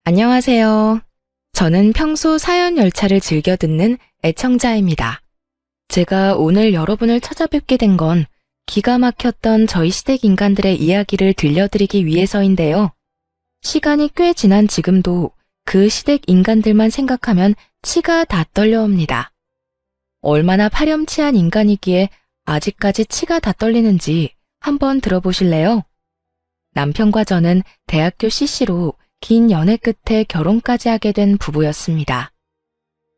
안녕하세요. 저는 평소 사연 열차를 즐겨 듣는 애청자입니다. 제가 오늘 여러분을 찾아뵙게 된 건 기가 막혔던 저희 시댁 인간들의 이야기를 들려드리기 위해서인데요. 시간이 꽤 지난 지금도 그 시댁 인간들만 생각하면 치가 다 떨려옵니다. 얼마나 파렴치한 인간이기에 아직까지 치가 다 떨리는지 한번 들어보실래요? 남편과 저는 대학교 CC로 긴 연애 끝에 결혼까지 하게 된 부부였습니다.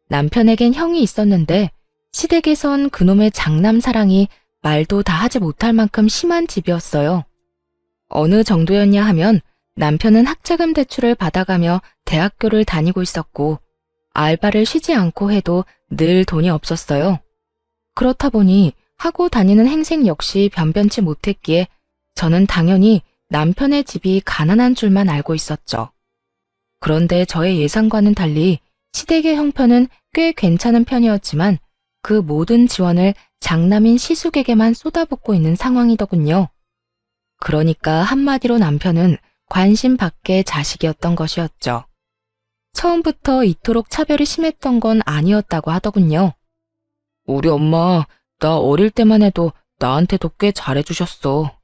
남편에겐 형이 있었는데 시댁에선 그놈의 장남 사랑이 말도 다 하지 못할 만큼 심한 집이었어요. 어느 정도였냐 하면 남편은 학자금 대출을 받아가며 대학교를 다니고 있었고 알바를 쉬지 않고 해도 늘 돈이 없었어요. 그렇다 보니 하고 다니는 행색 역시 변변치 못했기에 저는 당연히 남편의 집이 가난한 줄만 알고 있었죠. 그런데 저의 예상과는 달리 시댁의 형편은 꽤 괜찮은 편이었지만 그 모든 지원을 장남인 시숙에게만 쏟아붓고 있는 상황이더군요. 그러니까 한마디로 남편은 관심 밖의 자식이었던 것이었죠. 처음부터 이토록 차별이 심했던 건 아니었다고 하더군요. 우리 엄마, 나 어릴 때만 해도 나한테도 꽤 잘해주셨어.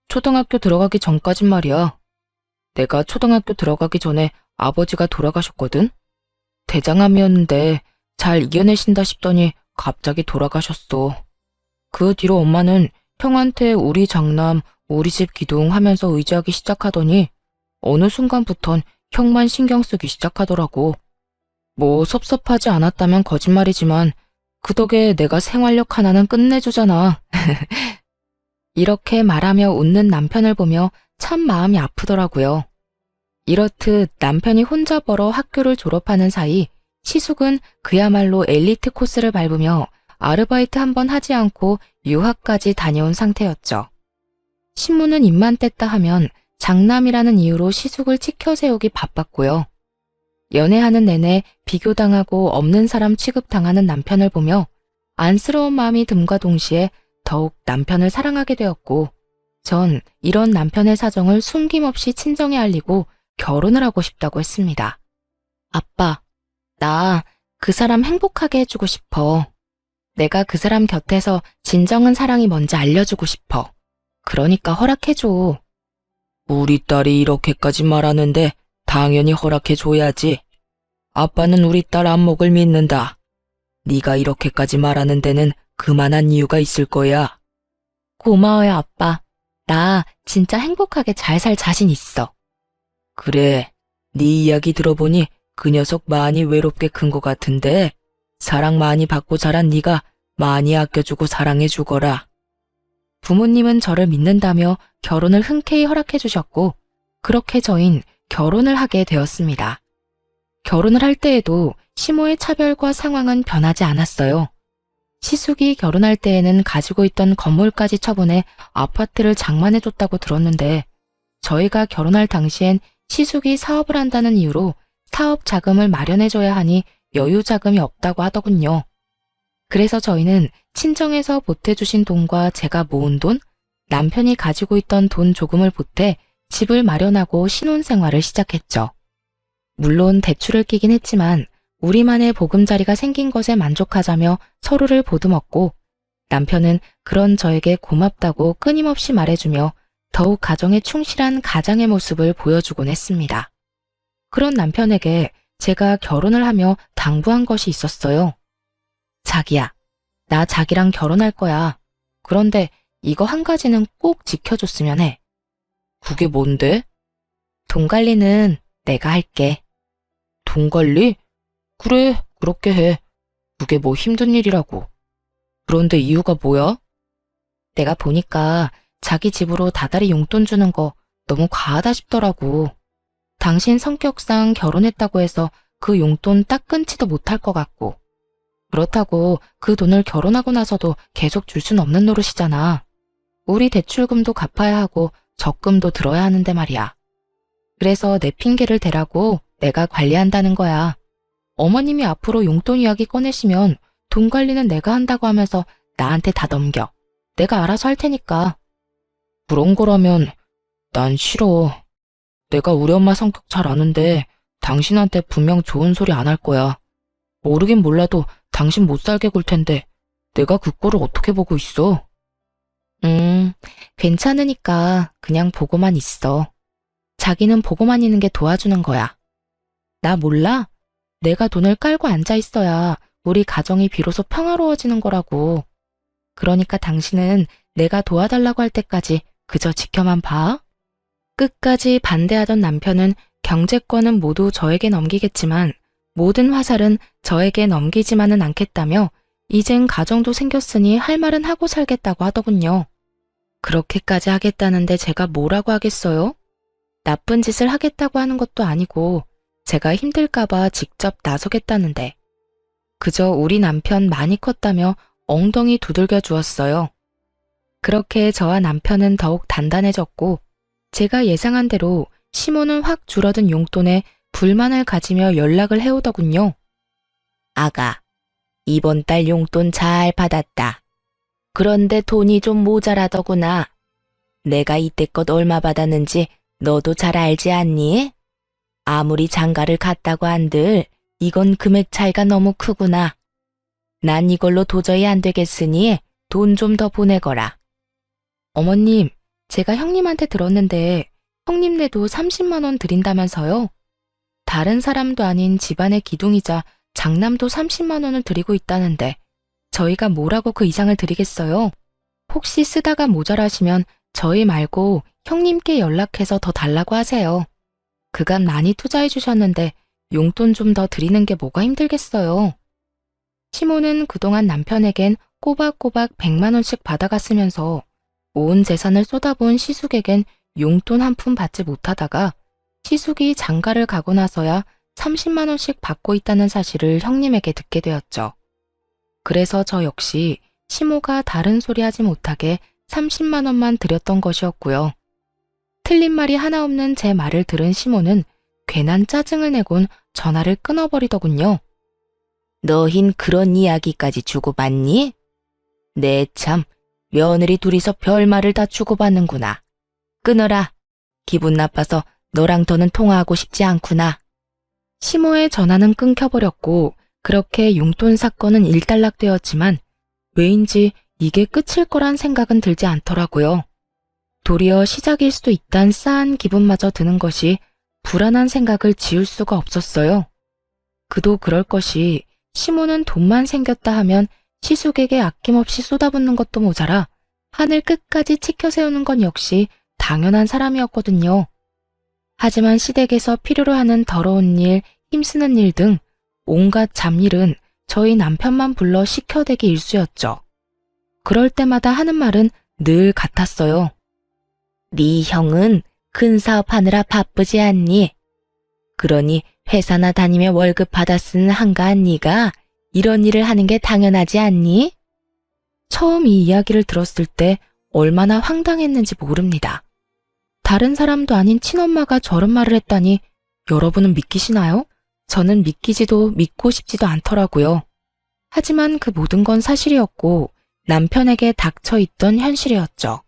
초등학교 들어가기 전까진 말이야. 내가 초등학교 들어가기 전에 아버지가 돌아가셨거든? 대장암이었는데 잘 이겨내신다 싶더니 갑자기 돌아가셨어. 그 뒤로 엄마는 형한테 우리 장남, 우리 집 기둥 하면서 의지하기 시작하더니 어느 순간부턴 형만 신경 쓰기 시작하더라고. 뭐 섭섭하지 않았다면 거짓말이지만 그 덕에 내가 생활력 하나는 끝내주잖아. 이렇게 말하며 웃는 남편을 보며 참 마음이 아프더라고요. 이렇듯 남편이 혼자 벌어 학교를 졸업하는 사이 시숙은 그야말로 엘리트 코스를 밟으며 아르바이트 한 번 하지 않고 유학까지 다녀온 상태였죠. 신문은 입만 뗐다 하면 장남이라는 이유로 시숙을 치켜세우기 바빴고요. 연애하는 내내 비교당하고 없는 사람 취급당하는 남편을 보며 안쓰러운 마음이 듦과 동시에 더욱 남편을 사랑하게 되었고 전 이런 남편의 사정을 숨김없이 친정에 알리고 결혼을 하고 싶다고 했습니다. 아빠, 나 그 사람 행복하게 해주고 싶어. 내가 그 사람 곁에서 진정한 사랑이 뭔지 알려주고 싶어. 그러니까 허락해줘. 우리 딸이 이렇게까지 말하는데 당연히 허락해줘야지. 아빠는 우리 딸 안목을 믿는다. 네가 이렇게까지 말하는 데는 그만한 이유가 있을 거야. 고마워요, 아빠. 나 진짜 행복하게 잘 살 자신 있어. 그래, 네 이야기 들어보니 그 녀석 많이 외롭게 큰 것 같은데 사랑 많이 받고 자란 네가 많이 아껴주고 사랑해주거라. 부모님은 저를 믿는다며 결혼을 흔쾌히 허락해 주셨고 그렇게 저흰 결혼을 하게 되었습니다. 결혼을 할 때에도 시모의 차별과 상황은 변하지 않았어요. 시숙이 결혼할 때에는 가지고 있던 건물까지 처분해 아파트를 장만해줬다고 들었는데 저희가 결혼할 당시엔 시숙이 사업을 한다는 이유로 사업 자금을 마련해줘야 하니 여유 자금이 없다고 하더군요. 그래서 저희는 친정에서 보태주신 돈과 제가 모은 돈, 남편이 가지고 있던 돈 조금을 보태 집을 마련하고 신혼생활을 시작했죠. 물론 대출을 끼긴 했지만 우리만의 보금자리가 생긴 것에 만족하자며 서로를 보듬었고 남편은 그런 저에게 고맙다고 끊임없이 말해주며 더욱 가정에 충실한 가장의 모습을 보여주곤 했습니다. 그런 남편에게 제가 결혼을 하며 당부한 것이 있었어요. 자기야, 나 자기랑 결혼할 거야. 그런데 이거 한 가지는 꼭 지켜줬으면 해. 그게 뭔데? 돈 관리는 내가 할게. 돈 관리? 그래, 그렇게 해. 그게 뭐 힘든 일이라고. 그런데 이유가 뭐야? 내가 보니까 자기 집으로 다달이 용돈 주는 거 너무 과하다 싶더라고. 당신 성격상 결혼했다고 해서 그 용돈 딱 끊지도 못할 것 같고. 그렇다고 그 돈을 결혼하고 나서도 계속 줄 순 없는 노릇이잖아. 우리 대출금도 갚아야 하고 적금도 들어야 하는데 말이야. 그래서 내 핑계를 대라고 내가 관리한다는 거야. 어머님이 앞으로 용돈 이야기 꺼내시면 돈 관리는 내가 한다고 하면서 나한테 다 넘겨. 내가 알아서 할 테니까. 그런 거라면 난 싫어. 내가 우리 엄마 성격 잘 아는데 당신한테 분명 좋은 소리 안 할 거야. 모르긴 몰라도 당신 못 살게 굴 텐데 내가 그 꼴을 어떻게 보고 있어? 괜찮으니까 그냥 보고만 있어. 자기는 보고만 있는 게 도와주는 거야. 나 몰라? 내가 돈을 깔고 앉아 있어야 우리 가정이 비로소 평화로워지는 거라고. 그러니까 당신은 내가 도와달라고 할 때까지 그저 지켜만 봐. 끝까지 반대하던 남편은 경제권은 모두 저에게 넘기겠지만 모든 화살은 저에게 넘기지만은 않겠다며 이젠 가정도 생겼으니 할 말은 하고 살겠다고 하더군요. 그렇게까지 하겠다는데 제가 뭐라고 하겠어요? 나쁜 짓을 하겠다고 하는 것도 아니고 제가 힘들까봐 직접 나서겠다는데 그저 우리 남편 많이 컸다며 엉덩이 두들겨 주었어요. 그렇게 저와 남편은 더욱 단단해졌고 제가 예상한 대로 시모는 확 줄어든 용돈에 불만을 가지며 연락을 해오더군요. 아가, 이번 달 용돈 잘 받았다. 그런데 돈이 좀 모자라더구나. 내가 이때껏 얼마 받았는지 너도 잘 알지 않니? 아무리 장가를 갔다고 한들 이건 금액 차이가 너무 크구나. 난 이걸로 도저히 안 되겠으니 돈 좀 더 보내거라. 어머님, 제가 형님한테 들었는데 형님네도 30만 원 드린다면서요? 다른 사람도 아닌 집안의 기둥이자 장남도 30만 원을 드리고 있다는데 저희가 뭐라고 그 이상을 드리겠어요? 혹시 쓰다가 모자라시면 저희 말고 형님께 연락해서 더 달라고 하세요. 그간 많이 투자해 주셨는데 용돈 좀 더 드리는 게 뭐가 힘들겠어요. 시모는 그동안 남편에겐 꼬박꼬박 100만 원씩 받아갔으면서 온 재산을 쏟아부은 시숙에겐 용돈 한 푼 받지 못하다가 시숙이 장가를 가고 나서야 30만 원씩 받고 있다는 사실을 형님에게 듣게 되었죠. 그래서 저 역시 시모가 다른 소리 하지 못하게 30만 원만 드렸던 것이었고요. 틀린 말이 하나 없는 제 말을 들은 시모는 괜한 짜증을 내곤 전화를 끊어버리더군요. 너흰 그런 이야기까지 주고받니? 네 참, 며느리 둘이서 별말을 다 주고받는구나. 끊어라. 기분 나빠서 너랑 더는 통화하고 싶지 않구나. 시모의 전화는 끊겨버렸고 그렇게 용돈 사건은 일단락되었지만 왜인지 이게 끝일 거란 생각은 들지 않더라고요. 도리어 시작일 수도 있단 싸한 기분마저 드는 것이 불안한 생각을 지울 수가 없었어요. 그도 그럴 것이 시모는 돈만 생겼다 하면 시숙에게 아낌없이 쏟아붓는 것도 모자라 하늘 끝까지 치켜세우는 건 역시 당연한 사람이었거든요. 하지만 시댁에서 필요로 하는 더러운 일, 힘쓰는 일 등 온갖 잡일은 저희 남편만 불러 시켜대기 일쑤였죠. 그럴 때마다 하는 말은 늘 같았어요. 네 형은 큰 사업하느라 바쁘지 않니? 그러니 회사나 다니며 월급 받아 쓰는 한가한 네가 이런 일을 하는 게 당연하지 않니? 처음 이 이야기를 들었을 때 얼마나 황당했는지 모릅니다. 다른 사람도 아닌 친엄마가 저런 말을 했다니 여러분은 믿기시나요? 저는 믿기지도 믿고 싶지도 않더라고요. 하지만 그 모든 건 사실이었고 남편에게 닥쳐있던 현실이었죠.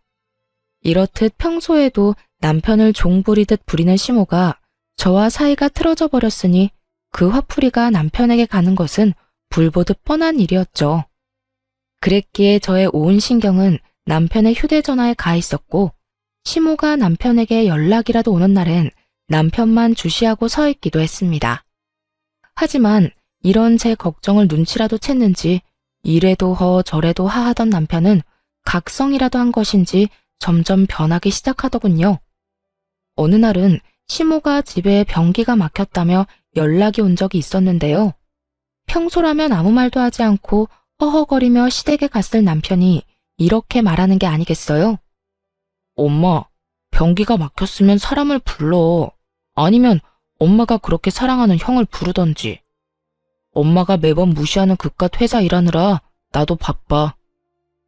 이렇듯 평소에도 남편을 종부리듯 부리는 시모가 저와 사이가 틀어져 버렸으니 그 화풀이가 남편에게 가는 것은 불보듯 뻔한 일이었죠. 그랬기에 저의 온 신경은 남편의 휴대전화에 가 있었고 시모가 남편에게 연락이라도 오는 날엔 남편만 주시하고 서 있기도 했습니다. 하지만 이런 제 걱정을 눈치라도 챘는지 이래도 허 저래도 하 하던 남편은 각성이라도 한 것인지 점점 변하기 시작하더군요. 어느 날은 시모가 집에 변기가 막혔다며 연락이 온 적이 있었는데요. 평소라면 아무 말도 하지 않고 허허거리며 시댁에 갔을 남편이 이렇게 말하는 게 아니겠어요? 엄마, 변기가 막혔으면 사람을 불러. 아니면 엄마가 그렇게 사랑하는 형을 부르던지. 엄마가 매번 무시하는 그깟 회사 일하느라 나도 바빠.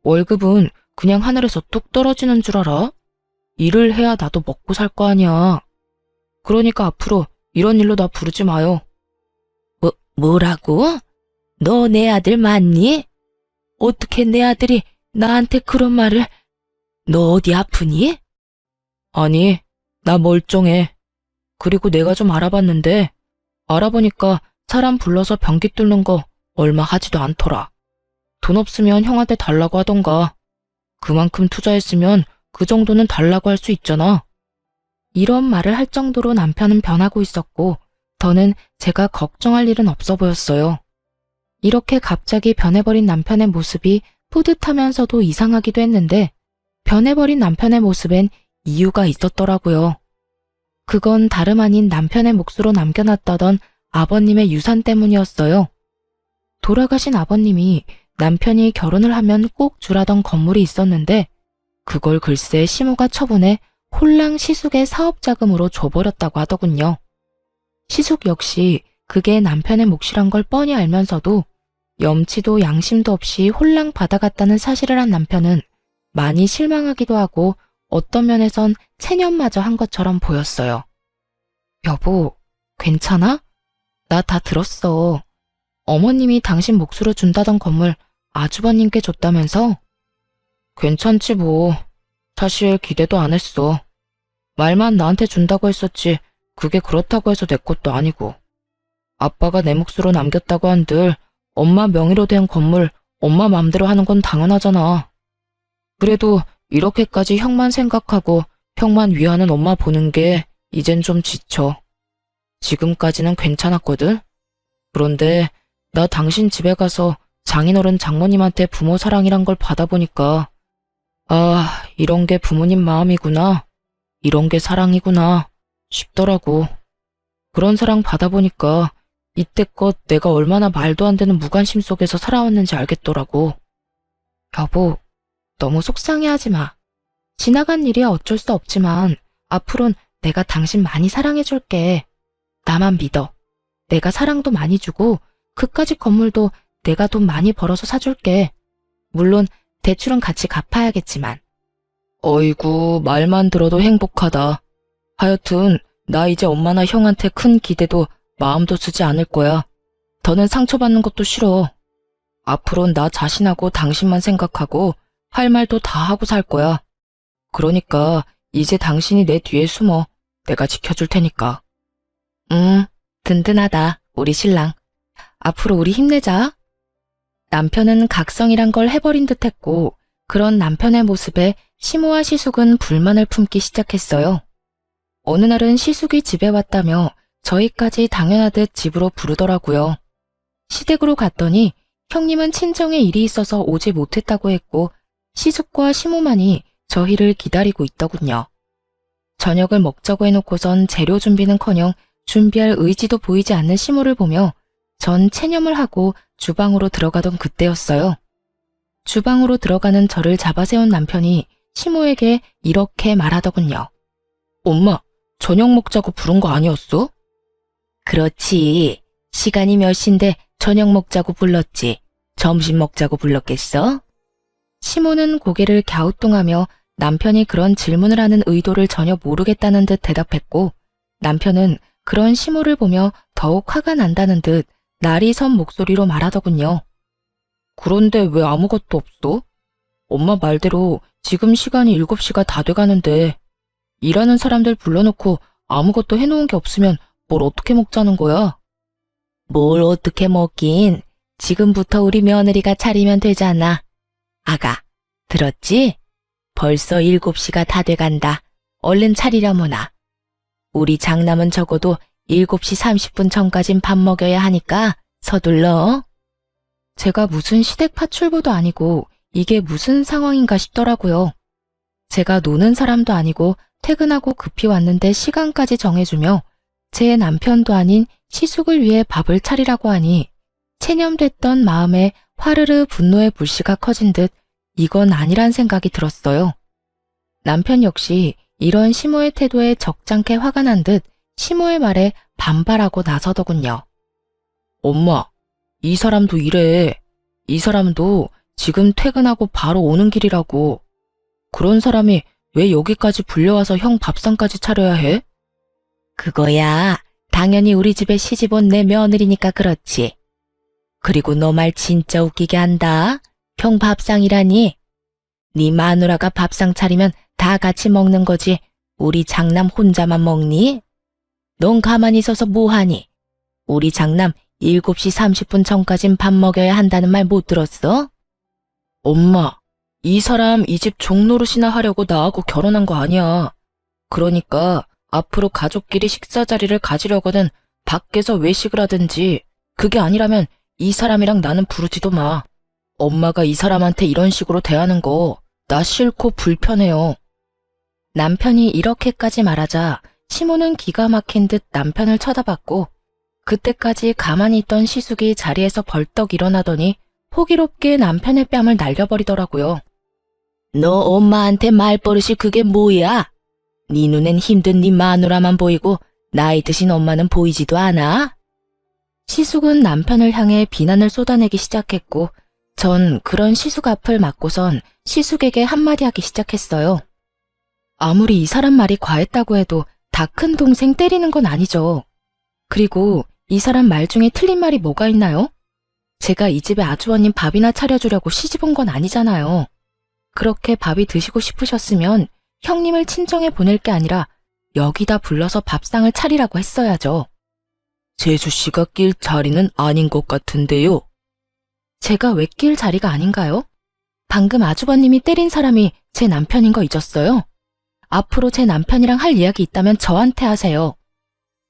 월급은 그냥 하늘에서 뚝 떨어지는 줄 알아? 일을 해야 나도 먹고 살 거 아니야. 그러니까 앞으로 이런 일로 나 부르지 마요. 뭐라고? 너 내 아들 맞니? 어떻게 내 아들이 나한테 그런 말을... 너 어디 아프니? 아니, 나 멀쩡해. 그리고 내가 좀 알아봤는데 알아보니까 사람 불러서 변기 뚫는 거 얼마 하지도 않더라. 돈 없으면 형한테 달라고 하던가. 그만큼 투자했으면 그 정도는 달라고 할 수 있잖아. 이런 말을 할 정도로 남편은 변하고 있었고 더는 제가 걱정할 일은 없어 보였어요. 이렇게 갑자기 변해버린 남편의 모습이 뿌듯하면서도 이상하기도 했는데 변해버린 남편의 모습엔 이유가 있었더라고요. 그건 다름 아닌 남편의 몫으로 남겨놨다던 아버님의 유산 때문이었어요. 돌아가신 아버님이 남편이 결혼을 하면 꼭 주라던 건물이 있었는데 그걸 글쎄 시모가 처분해 홀랑 시숙의 사업자금으로 줘버렸다고 하더군요. 시숙 역시 그게 남편의 몫이란 걸 뻔히 알면서도 염치도 양심도 없이 홀랑 받아갔다는 사실을 한 남편은 많이 실망하기도 하고 어떤 면에선 체념마저 한 것처럼 보였어요. 여보, 괜찮아? 나 다 들었어. 어머님이 당신 몫으로 준다던 건물 아주버님께 줬다면서? 괜찮지 뭐. 사실 기대도 안 했어. 말만 나한테 준다고 했었지 그게 그렇다고 해서 내 것도 아니고. 아빠가 내 몫으로 남겼다고 한들 엄마 명의로 된 건물 엄마 맘대로 하는 건 당연하잖아. 그래도 이렇게까지 형만 생각하고 형만 위하는 엄마 보는 게 이젠 좀 지쳐. 지금까지는 괜찮았거든? 그런데 나 당신 집에 가서 장인어른 장모님한테 부모 사랑이란 걸 받아보니까 아, 이런 게 부모님 마음이구나. 이런 게 사랑이구나 싶더라고. 그런 사랑 받아보니까 이때껏 내가 얼마나 말도 안 되는 무관심 속에서 살아왔는지 알겠더라고. 여보, 너무 속상해하지 마. 지나간 일이야 어쩔 수 없지만 앞으론 내가 당신 많이 사랑해줄게. 나만 믿어. 내가 사랑도 많이 주고 그까짓 건물도 내가 돈 많이 벌어서 사줄게. 물론 대출은 같이 갚아야겠지만. 어이구, 말만 들어도 행복하다. 하여튼 나 이제 엄마나 형한테 큰 기대도 마음도 쓰지 않을 거야. 더는 상처받는 것도 싫어. 앞으론 나 자신하고 당신만 생각하고 할 말도 다 하고 살 거야. 그러니까 이제 당신이 내 뒤에 숨어. 내가 지켜줄 테니까. 든든하다, 우리 신랑. 앞으로 우리 힘내자. 남편은 각성이란 걸 해버린 듯 했고 그런 남편의 모습에 시모와 시숙은 불만을 품기 시작했어요. 어느 날은 시숙이 집에 왔다며 저희까지 당연하듯 집으로 부르더라고요. 시댁으로 갔더니 형님은 친정에 일이 있어서 오지 못했다고 했고 시숙과 시모만이 저희를 기다리고 있더군요. 저녁을 먹자고 해놓고선 재료 준비는커녕 준비할 의지도 보이지 않는 시모를 보며 전 체념을 하고 주방으로 들어가던 그때였어요. 주방으로 들어가는 저를 잡아세운 남편이 시모에게 이렇게 말하더군요. 엄마, 저녁 먹자고 부른 거 아니었어? 그렇지. 시간이 몇 시인데 저녁 먹자고 불렀지. 점심 먹자고 불렀겠어? 시모는 고개를 갸우뚱하며 남편이 그런 질문을 하는 의도를 전혀 모르겠다는 듯 대답했고 남편은 그런 시모를 보며 더욱 화가 난다는 듯 날이 선 목소리로 말하더군요. 그런데 왜 아무것도 없어? 엄마 말대로 지금 시간이 7시가 다 돼가는데 일하는 사람들 불러놓고 아무것도 해놓은 게 없으면 뭘 어떻게 먹자는 거야? 뭘 어떻게 먹긴. 지금부터 우리 며느리가 차리면 되잖아. 아가, 들었지? 벌써 7시가 다 돼간다. 얼른 차리려무나. 우리 장남은 적어도 7시 30분 전까진 밥 먹여야 하니까 서둘러. 제가 무슨 시댁 파출부도 아니고 이게 무슨 상황인가 싶더라고요. 제가 노는 사람도 아니고 퇴근하고 급히 왔는데 시간까지 정해주며 제 남편도 아닌 시숙을 위해 밥을 차리라고 하니 체념됐던 마음에 화르르 분노의 불씨가 커진 듯 이건 아니란 생각이 들었어요. 남편 역시 이런 시모의 태도에 적잖게 화가 난 듯 시모의 말에 반발하고 나서더군요. 엄마, 이 사람도 이래. 이 사람도 지금 퇴근하고 바로 오는 길이라고. 그런 사람이 왜 여기까지 불려와서 형 밥상까지 차려야 해? 그거야 당연히 우리 집에 시집 온 내 며느리니까 그렇지. 그리고 너 말 진짜 웃기게 한다. 형 밥상이라니. 네 마누라가 밥상 차리면 다 같이 먹는 거지 우리 장남 혼자만 먹니? 넌 가만히 있어서 뭐하니? 우리 장남 7시 30분 전까진 밥 먹여야 한다는 말 못 들었어? 엄마, 이 사람 이 집 종노릇이나 하려고 나하고 결혼한 거 아니야. 그러니까 앞으로 가족끼리 식사 자리를 가지려거든 밖에서 외식을 하든지, 그게 아니라면 이 사람이랑 나는 부르지도 마. 엄마가 이 사람한테 이런 식으로 대하는 거 나 싫고 불편해요. 남편이 이렇게까지 말하자 시모는 기가 막힌 듯 남편을 쳐다봤고, 그때까지 가만히 있던 시숙이 자리에서 벌떡 일어나더니 호기롭게 남편의 뺨을 날려버리더라고요. 너 엄마한테 말버릇이 그게 뭐야? 네 눈엔 힘든 네 마누라만 보이고 나이 드신 엄마는 보이지도 않아? 시숙은 남편을 향해 비난을 쏟아내기 시작했고, 전 그런 시숙 앞을 막고선 시숙에게 한마디 하기 시작했어요. 아무리 이 사람 말이 과했다고 해도 다 큰 동생 때리는 건 아니죠. 그리고 이 사람 말 중에 틀린 말이 뭐가 있나요? 제가 이 집에 아주버님 밥이나 차려주려고 시집 온 건 아니잖아요. 그렇게 밥이 드시고 싶으셨으면 형님을 친정에 보낼 게 아니라 여기다 불러서 밥상을 차리라고 했어야죠. 재수 씨가 낄 자리는 아닌 것 같은데요. 제가 왜 낄 자리가 아닌가요? 방금 아주버님이 때린 사람이 제 남편인 거 잊었어요? 앞으로 제 남편이랑 할 이야기 있다면 저한테 하세요.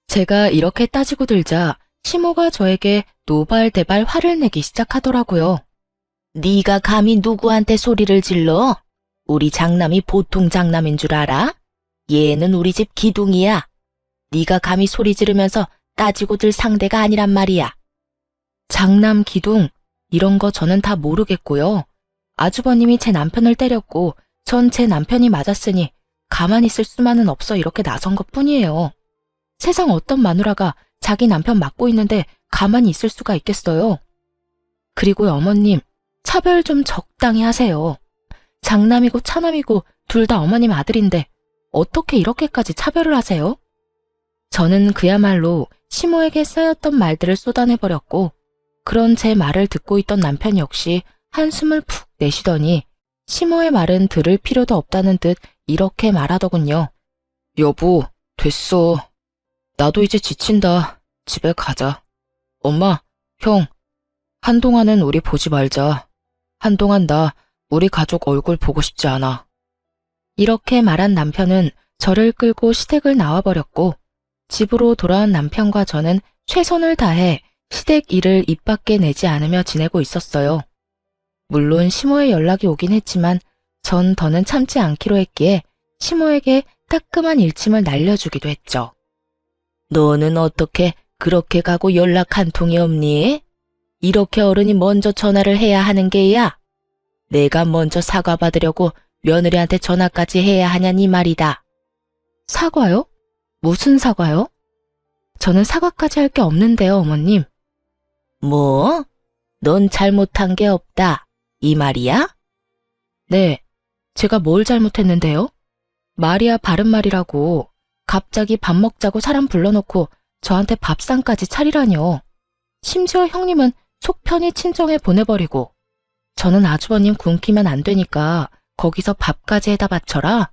제가 이렇게 따지고 들자 시모가 저에게 노발대발 화를 내기 시작하더라고요. 네가 감히 누구한테 소리를 질러? 우리 장남이 보통 장남인 줄 알아? 얘는 우리 집 기둥이야. 네가 감히 소리 지르면서 따지고 들 상대가 아니란 말이야. 장남, 기둥, 이런 거 저는 다 모르겠고요. 아주버님이 제 남편을 때렸고 전 제 남편이 맞았으니 가만히 있을 수만은 없어 이렇게 나선 것 뿐이에요. 세상 어떤 마누라가 자기 남편 맞고 있는데 가만히 있을 수가 있겠어요. 그리고 어머님, 차별 좀 적당히 하세요. 장남이고 차남이고 둘 다 어머님 아들인데 어떻게 이렇게까지 차별을 하세요? 저는 그야말로 시모에게 쌓였던 말들을 쏟아내버렸고, 그런 제 말을 듣고 있던 남편 역시 한숨을 푹 내쉬더니 시모의 말은 들을 필요도 없다는 듯 이렇게 말하더군요. 여보, 됐어. 나도 이제 지친다. 집에 가자. 엄마, 형, 한동안은 우리 보지 말자. 한동안 나 우리 가족 얼굴 보고 싶지 않아. 이렇게 말한 남편은 저를 끌고 시댁을 나와버렸고, 집으로 돌아온 남편과 저는 최선을 다해 시댁 일을 입 밖에 내지 않으며 지내고 있었어요. 물론 시모의 연락이 오긴 했지만 전 더는 참지 않기로 했기에 시모에게 따끔한 일침을 날려주기도 했죠. 너는 어떻게 그렇게 가고 연락 한 통이 없니? 이렇게 어른이 먼저 전화를 해야 하는 게야. 내가 먼저 사과받으려고 며느리한테 전화까지 해야 하냐니 말이다. 사과요? 무슨 사과요? 저는 사과까지 할 게 없는데요, 어머님. 뭐? 넌 잘못한 게 없다. 이 말이야? 네, 제가 뭘 잘못했는데요? 말이야 바른 말이라고 갑자기 밥 먹자고 사람 불러놓고 저한테 밥상까지 차리라뇨. 심지어 형님은 속 편히 친정에 보내버리고 저는 아주버님 굶기면 안 되니까 거기서 밥까지 해다 바쳐라.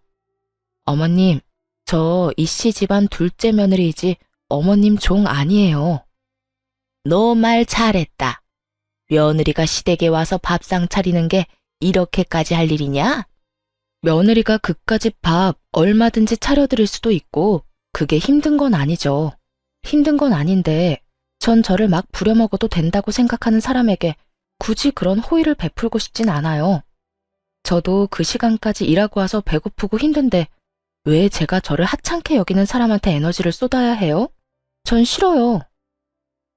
어머님, 저 이씨 집안 둘째 며느리이지 어머님 종 아니에요. 너 말 잘했다. 며느리가 시댁에 와서 밥상 차리는 게 이렇게까지 할 일이냐? 며느리가 그까짓 밥 얼마든지 차려드릴 수도 있고 그게 힘든 건 아니죠. 힘든 건 아닌데 전 저를 막 부려먹어도 된다고 생각하는 사람에게 굳이 그런 호의를 베풀고 싶진 않아요. 저도 그 시간까지 일하고 와서 배고프고 힘든데 왜 제가 저를 하찮게 여기는 사람한테 에너지를 쏟아야 해요? 전 싫어요.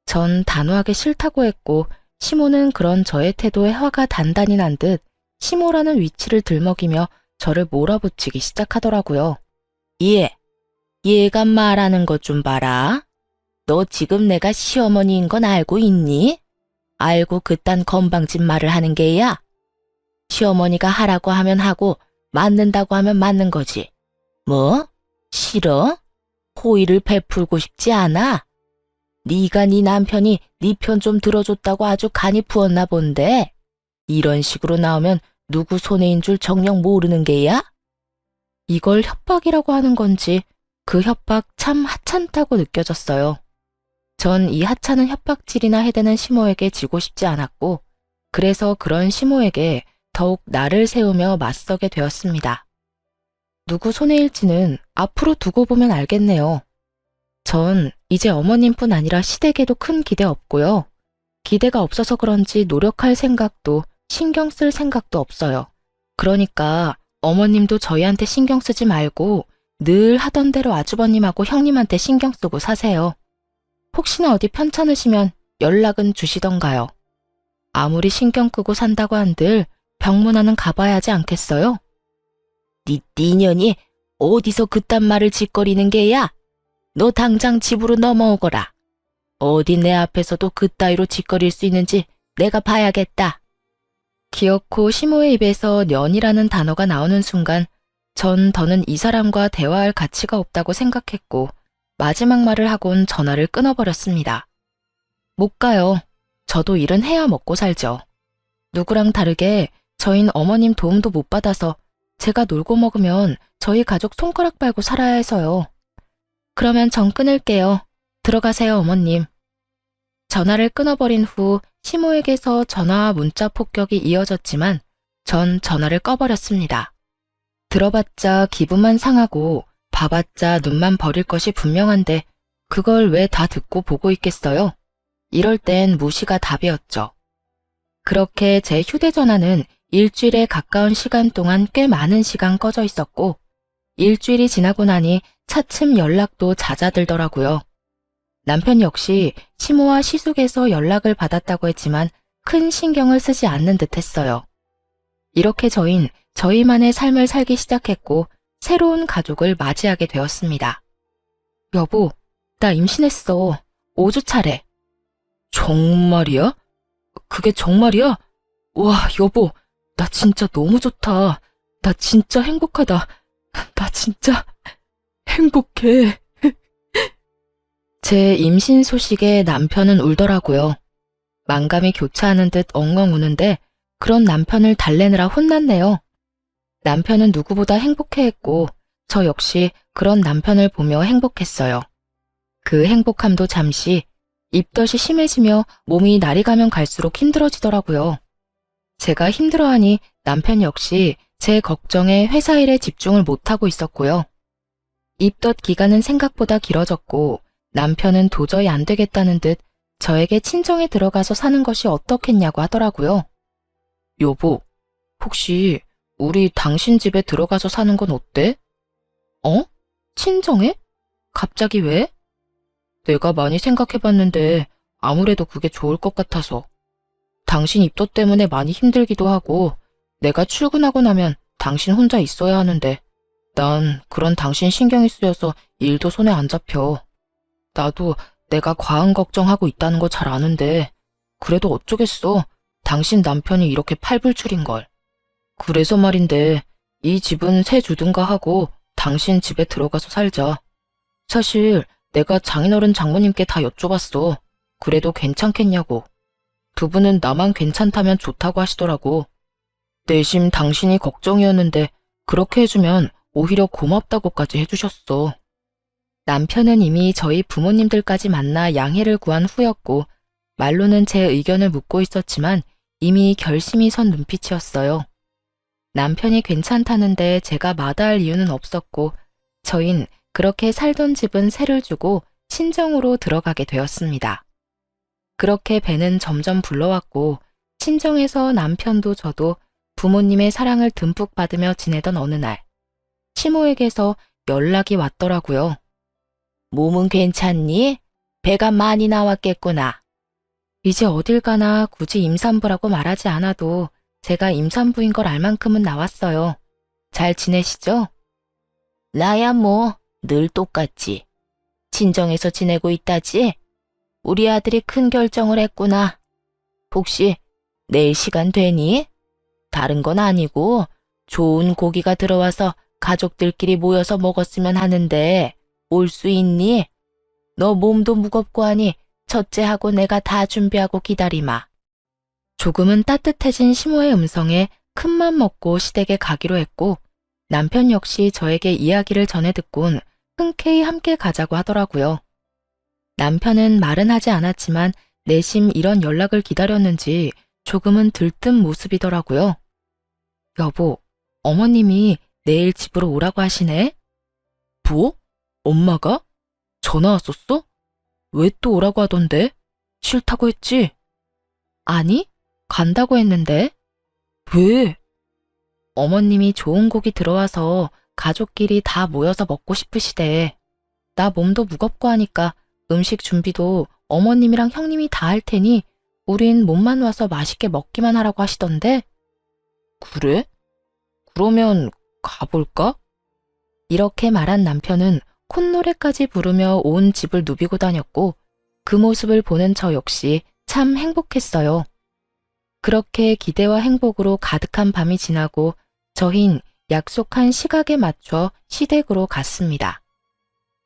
전 단호하게 싫다고 했고 시모는 그런 저의 태도에 화가 단단히 난 듯 시모라는 위치를 들먹이며 저를 몰아붙이기 시작하더라고요. 얘가 말하는 것 좀 봐라. 너 지금 내가 시어머니인 건 알고 있니? 알고 그딴 건방진 말을 하는 게야? 시어머니가 하라고 하면 하고 맞는다고 하면 맞는 거지. 뭐? 싫어? 호의를 베풀고 싶지 않아? 네가 네 남편이 네 편 좀 들어줬다고 아주 간이 부었나 본데 이런 식으로 나오면 누구 손해인 줄 정녕 모르는 게야? 이걸 협박이라고 하는 건지 그 협박 참 하찮다고 느껴졌어요. 전 이 하찮은 협박질이나 해대는 시모에게 지고 싶지 않았고, 그래서 그런 시모에게 더욱 나를 세우며 맞서게 되었습니다. 누구 손해일지는 앞으로 두고 보면 알겠네요. 전 이제 어머님뿐 아니라 시댁에도 큰 기대 없고요. 기대가 없어서 그런지 노력할 생각도 신경 쓸 생각도 없어요. 그러니까 어머님도 저희한테 신경 쓰지 말고 늘 하던 대로 아주버님하고 형님한테 신경 쓰고 사세요. 혹시나 어디 편찮으시면 연락은 주시던가요. 아무리 신경 끄고 산다고 한들 병문안은 가봐야 하지 않겠어요? 네 년이 어디서 그딴 말을 짓거리는 게야? 너 당장 집으로 넘어오거라. 어디 내 앞에서도 그따위로 짓거릴 수 있는지 내가 봐야겠다. 기어코 시모의 입에서 년이라는 단어가 나오는 순간 전 더는 이 사람과 대화할 가치가 없다고 생각했고 마지막 말을 하곤 전화를 끊어버렸습니다. 못 가요. 저도 일은 해야 먹고 살죠. 누구랑 다르게 저흰 어머님 도움도 못 받아서 제가 놀고 먹으면 저희 가족 손가락 빨고 살아야 해서요. 그러면 전 끊을게요. 들어가세요, 어머님. 전화를 끊어버린 후 시모에게서 전화와 문자 폭격이 이어졌지만 전 전화를 꺼버렸습니다. 들어봤자 기분만 상하고 봐봤자 눈만 버릴 것이 분명한데 그걸 왜 다 듣고 보고 있겠어요? 이럴 땐 무시가 답이었죠. 그렇게 제 휴대전화는 일주일에 가까운 시간 동안 꽤 많은 시간 꺼져 있었고 일주일이 지나고 나니 차츰 연락도 잦아들더라고요. 남편 역시 시모와 시숙에서 연락을 받았다고 했지만 큰 신경을 쓰지 않는 듯 했어요. 이렇게 저흰 저희만의 삶을 살기 시작했고 새로운 가족을 맞이하게 되었습니다. 여보, 나 임신했어. 5주 차래. 정말이야? 그게 정말이야? 와, 여보, 나 진짜 너무 좋다. 나 진짜 행복하다. 나 진짜 행복해. 제 임신 소식에 남편은 울더라고요. 만감이 교차하는 듯 엉엉 우는데 그런 남편을 달래느라 혼났네요. 남편은 누구보다 행복해했고 저 역시 그런 남편을 보며 행복했어요. 그 행복함도 잠시 입덧이 심해지며 몸이 날이 가면 갈수록 힘들어지더라고요. 제가 힘들어하니 남편 역시 제 걱정에 회사 일에 집중을 못하고 있었고요. 입덧 기간은 생각보다 길어졌고 남편은 도저히 안 되겠다는 듯 저에게 친정에 들어가서 사는 것이 어떻겠냐고 하더라고요. 여보, 혹시 우리 당신 집에 들어가서 사는 건 어때? 어? 친정에? 갑자기 왜? 내가 많이 생각해봤는데 아무래도 그게 좋을 것 같아서. 당신 입덧 때문에 많이 힘들기도 하고 내가 출근하고 나면 당신 혼자 있어야 하는데 난 그런 당신 신경이 쓰여서 일도 손에 안 잡혀. 나도 내가 과한 걱정하고 있다는 거 잘 아는데 그래도 어쩌겠어. 당신 남편이 이렇게 팔불출인걸. 그래서 말인데 이 집은 새 주든가 하고 당신 집에 들어가서 살자. 사실 내가 장인어른 장모님께 다 여쭤봤어. 그래도 괜찮겠냐고. 두 분은 나만 괜찮다면 좋다고 하시더라고. 내심 당신이 걱정이었는데 그렇게 해주면 오히려 고맙다고까지 해주셨어. 남편은 이미 저희 부모님들까지 만나 양해를 구한 후였고 말로는 제 의견을 묻고 있었지만 이미 결심이 선 눈빛이었어요. 남편이 괜찮다는데 제가 마다할 이유는 없었고 저흰 그렇게 살던 집은 세를 주고 친정으로 들어가게 되었습니다. 그렇게 배는 점점 불러왔고 친정에서 남편도 저도 부모님의 사랑을 듬뿍 받으며 지내던 어느 날 시모에게서 연락이 왔더라고요. 몸은 괜찮니? 배가 많이 나왔겠구나. 이제 어딜 가나 굳이 임산부라고 말하지 않아도 제가 임산부인 걸 알 만큼은 나왔어요. 잘 지내시죠? 나야 뭐 늘 똑같지. 친정에서 지내고 있다지? 우리 아들이 큰 결정을 했구나. 혹시 내일 시간 되니? 다른 건 아니고 좋은 고기가 들어와서 가족들끼리 모여서 먹었으면 하는데 올 수 있니? 너 몸도 무겁고 하니 첫째하고 내가 다 준비하고 기다리마. 조금은 따뜻해진 시모의 음성에 큰맘 먹고 시댁에 가기로 했고 남편 역시 저에게 이야기를 전해 듣곤 흔쾌히 함께 가자고 하더라고요. 남편은 말은 하지 않았지만 내심 이런 연락을 기다렸는지 조금은 들뜬 모습이더라고요. 여보, 어머님이 내일 집으로 오라고 하시네? 뭐? 엄마가? 전화 왔었어? 왜 또 오라고 하던데? 싫다고 했지? 아니, 간다고 했는데. 왜? 어머님이 좋은 곡이 들어와서 가족끼리 다 모여서 먹고 싶으시대. 나 몸도 무겁고 하니까 음식 준비도 어머님이랑 형님이 다 할 테니 우린 몸만 와서 맛있게 먹기만 하라고 하시던데. 그래? 그러면 가볼까? 이렇게 말한 남편은 콧노래까지 부르며 온 집을 누비고 다녔고 그 모습을 보는 저 역시 참 행복했어요. 그렇게 기대와 행복으로 가득한 밤이 지나고 저흰 약속한 시각에 맞춰 시댁으로 갔습니다.